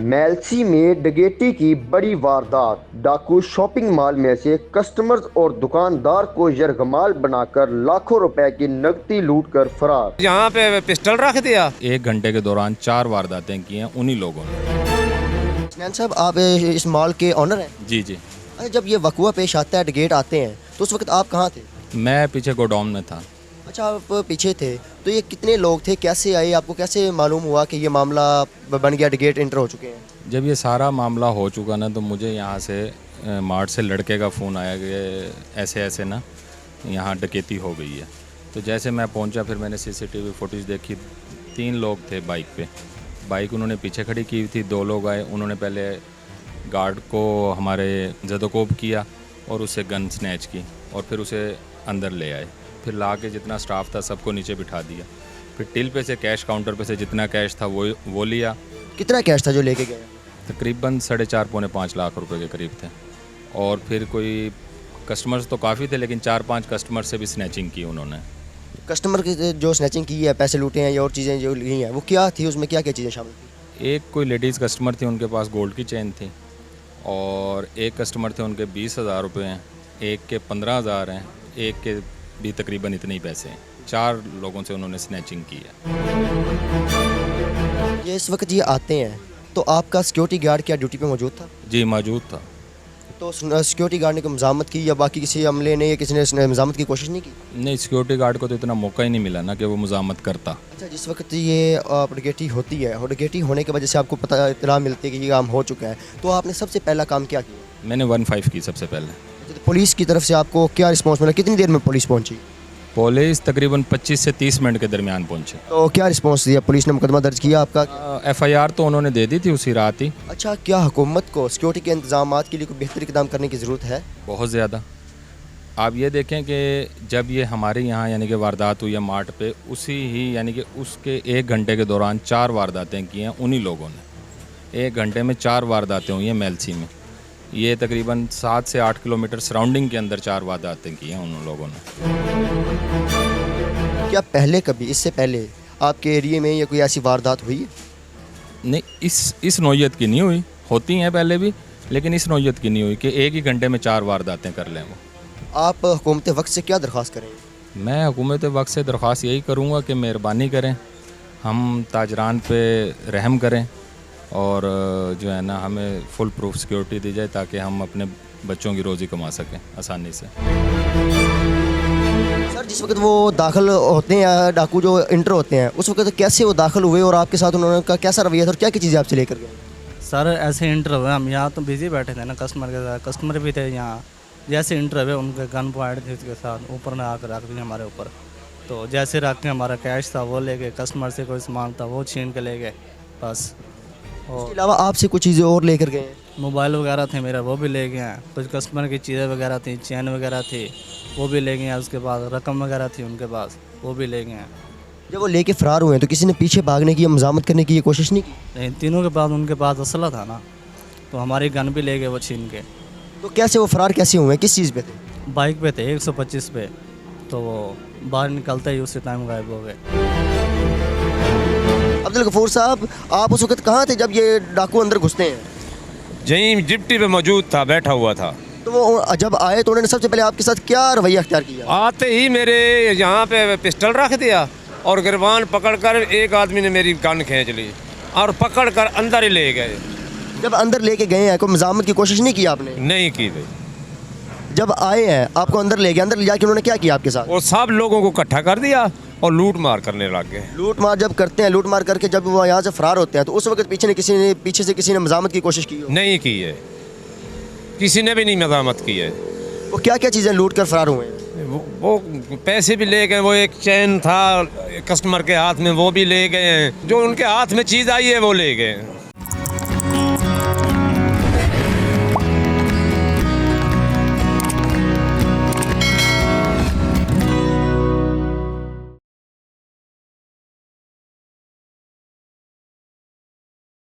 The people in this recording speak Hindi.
मेलसी में डकैती की बड़ी वारदात। डाकू शॉपिंग मॉल में से कस्टमर्स और दुकानदार को यरगमाल बनाकर लाखों रुपए की नकदी लूट कर फरार। यहाँ पे पिस्टल रख दिया। 1 घंटे के दौरान 4 वारदातें की हैं उन्हीं लोगों ने। स्नैन साहब, आप इस मॉल के ऑनर हैं? जी जी। अच्छा, जब ये वकूआ पेश आता है, डकैत आते हैं, तो उस वक्त आप कहाँ थे? मैं पीछे गोडाउन में था। अच्छा, आप पीछे थे। तो ये कितने लोग थे, कैसे आए, आपको कैसे मालूम हुआ कि ये मामला बन गया, डकैत एंटर हो चुके हैं? जब ये सारा मामला हो चुका ना, तो मुझे यहाँ से मार्ट से लड़के का फ़ोन आया कि ऐसे ऐसे ना यहाँ डकैती हो गई है। तो जैसे मैं पहुँचा, फिर मैंने सीसीटीवी फुटेज देखी। 3 लोग थे बाइक पे। बाइक उन्होंने पीछे खड़ी की थी। 2 लोग आए, उन्होंने पहले गार्ड को हमारे जदोकोब किया और उससे गन स्नैच की और फिर उसे अंदर ले आए। फिर ला के जितना स्टाफ था सबको नीचे बिठा दिया। फिर टिल पे से कैश काउंटर पे से जितना कैश था वो लिया। कितना कैश था जो लेके गए? तकरीबन 4.5 पौने 5 लाख रुपए के करीब थे। और फिर कोई कस्टमर्स तो काफ़ी थे, लेकिन 4-5 कस्टमर से भी स्नैचिंग की उन्होंने। कस्टमर की जो स्नैचिंग की है, पैसे लूटे हैं या और चीज़ें जो ली हैं, वो क्या थी, उसमें क्या क्या चीज़ें शामिल थी? एक कोई लेडीज़ कस्टमर थी, उनके पास गोल्ड की चेन थी। और एक कस्टमर थे, उनके 20,000 रुपये हैं। एक के 15,000 हैं। एक के भी तकरीबन इतने ही पैसे हैं। 4 लोगों से उन्होंने स्नैचिंग की है। ये इस वक्त ये आते हैं, तो आपका सिक्योरिटी गार्ड क्या ड्यूटी पे मौजूद था? जी मौजूद था। तो सिक्योरिटी गार्ड ने कोई मज़ामत की या बाकी किसी अमले ने या किसी ने मज़ामत की कोशिश नहीं की? नहीं, सिक्योरिटी गार्ड को तो इतना मौका ही नहीं मिला ना कि वो मुज़ामत करता। अच्छा, जिस वक्त ये डकैती होती है और डकैती होने की वजह से आपको पता इत्तला मिलती है कि ये काम हो चुका है, तो आपने सबसे पहला काम क्या किया? मैंने 15 की सबसे पहले। तो पुलिस की तरफ से आपको क्या रिस्पॉन्स मिला? कितनी देर में पुलिस पहुंची? पुलिस तकरीबन 25 से 30 मिनट के दरमियान पहुंचे। तो क्या रिस्पॉन्स दिया? पुलिस ने मुकदमा दर्ज किया आपका? FIR तो उन्होंने दे दी थी उसी रात ही। अच्छा, क्या हुकूमत को सिक्योरिटी के इंतजाम के लिए कोई बेहतर इकदाम करने की ज़रूरत है? बहुत ज़्यादा। आप ये देखें कि जब ये हमारे यहाँ यानी कि वारदात हुई है मार्ट पे, उसी ही यानी कि उसके 1 घंटे के दौरान 4 वारदातें की हैं उन्हीं लोगों ने। 1 घंटे में 4 वारदातें हुई हैं मेलसी में। ये तकरीबन 7 से 8 किलोमीटर सराउंडिंग के अंदर 4 वारदातें की हैं उन लोगों ने। क्या पहले कभी, इससे पहले आपके एरिए में या कोई ऐसी वारदात हुई है? नहीं, इस नौयत की नहीं हुई। होती हैं पहले भी, लेकिन इस नौयत की नहीं हुई कि 1 ही घंटे में 4 वारदातें कर लें वो। आप हुकूमत वक्त से क्या दरख्वास्त करें? मैं हुकूमत वक्त से दरख्वास्त यही करूँगा कि मेहरबानी करें, हम ताजरान पे रहम करें और जो है ना हमें फुल प्रूफ सिक्योरिटी दी जाए ताकि हम अपने बच्चों की रोज़ी कमा सकें आसानी से। सर, जिस वक्त वो दाखिल होते हैं, डाकू जो इंटर होते हैं, उस वक्त कैसे वो दाखिल हुए और आपके साथ उन्होंने का कैसा रवैया था और क्या क्या चीज़ें आपसे लेकर गए? सर, ऐसे इंटर हुए, हम यहाँ तो बिजी बैठे थे ना कस्टमर के साथ, कस्टमर भी थे यहाँ। जैसे इंटर हुए, उनके गन पॉइंट थे उसके साथ, ऊपर ने आकर रख दिए हमारे ऊपर। तो जैसे रख के हमारा कैश था वो ले गए, कस्टमर से कोई सामान था वो छीन के ले गए बस। इसके और अलावा आपसे कुछ चीज़ें और लेकर गए हैं? मोबाइल वगैरह थे मेरा, वो भी ले गए हैं। कुछ कस्टमर की चीज़ें वगैरह थी, चैन वगैरह थी, वो भी ले गए हैं। उसके बाद रकम वगैरह थी उनके पास, वो भी ले गए हैं। जब वो लेके फरार हुए हैं, तो किसी ने पीछे भागने की या मज़ामत करने की ये कोशिश नहीं की? लेकिन तीनों के बाद उनके पास असला था ना, तो हमारी गन भी ले गए वो छीन के। तो कैसे वो फरार कैसे हुए हैं, किस चीज़ पे थे? बाइक पे थे 125 पे, तो वो बाहर निकलते ही उसी टाइम गायब हो गए। अब्दुल गफूर साहब, आप उस वक्त कहाँ थे जब ये डाकू अंदर घुसते हैं? यहीं डिप्टी पे मौजूद था, बैठा हुआ था। तो वो जब आए तो उन्होंने सबसे पहले आपके साथ क्या रवैया अख्तियार किया? आते ही मेरे यहाँ पे पिस्टल रख दिया और गिरबान पकड़कर एक आदमी ने मेरी गन खींच ली और पकड़कर अंदर ही ले गए। जब अंदर लेके गए हैं, कोई मज़ामत की कोशिश नहीं की आपने? नहीं की भाई। जब आए हैं, आपको अंदर ले गए, अंदर ले जाके उन्होंने क्या किया आपके साथ? वो सब लोगों को इकट्ठा कर दिया और लूट मार करने लग गए। लूट मार जब करते हैं, लूट मार करके जब वो यहाँ से फरार होते हैं, तो उस वक्त पीछे से किसी ने मज़ामत की कोशिश की हो? नहीं की है, किसी ने भी नहीं मज़ामत की है। वो क्या क्या चीज़ें लूट कर फरार हुए हैं? वो पैसे भी ले गए। वो एक चैन था कस्टमर के हाथ में, वो भी ले गए हैं। जो उनके हाथ में चीज़ आई है वो ले गए।